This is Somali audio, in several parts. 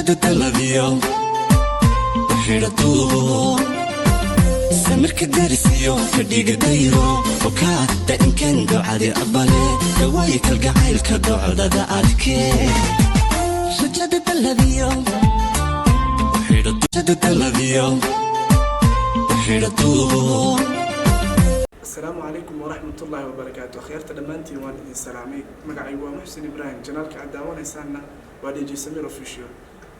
اليوم وحيرته سمر كدرسيو كديق دايرو وكاتا إن كان قعدي أبالي دوايك القعيل كقعد دعاتكي شجدت اليوم وحيرته اليوم وحيرته. السلام عليكم ورحمة الله وبركاته. خيرت دمانتي والدي السلامي مقعي محسن إبراهيم جنالك عداوان إسانا وديجي سمير أوفيشيال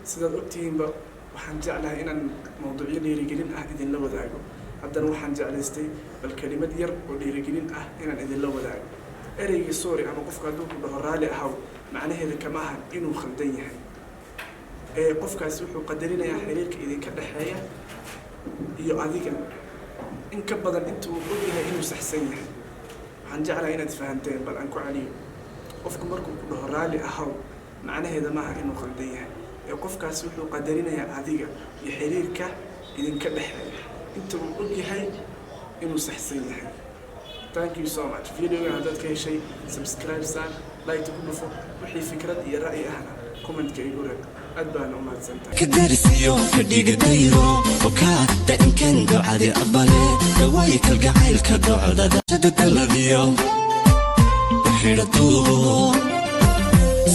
سيداد أكتين با waxaan jeclahay inaan mowduucyo dhiirigelin ah idin la wadaago haddana waxaan jeclaystay bal kelimad yar oo dhiirigelin ah inaan idin la wadaago ereyga sorry ama qofka hadduu ku dhaho raali ahaw macnaheedu kama ahan inuu khaldan yahay qofkaasi wuxuu qadarinayaa xiriirka idinka dhaxeeya iyo adiga in ka badan inta uu og yahay inuu saxsan yahay waxaan jeclahay inaad fahanteen bal aan ku celiyo qofku markuu ku dhaho raali ahaw macnaheedu ma aha inuu khaldan yahay qofkaasi wuxuu qadarinayaa adiga iyo xiriirka idinka dhaxeeya inta uu og yahay inuu saxsan yahay. Thank you so much. Videoga haddaad ka heshay subscribe saan like ku dhufo wixii fikrad iyo ra'yi ahna comment-ka igu reeb aad baan u mahadsantahay. كدرسيو كديق دايرو وكاتا إن كان قعدي أبالي دوايك القعيل كقعد دعاتكي اليوم وحيرته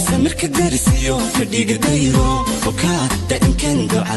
سمر كدرسيو كديق دايرو وكاتا إن كان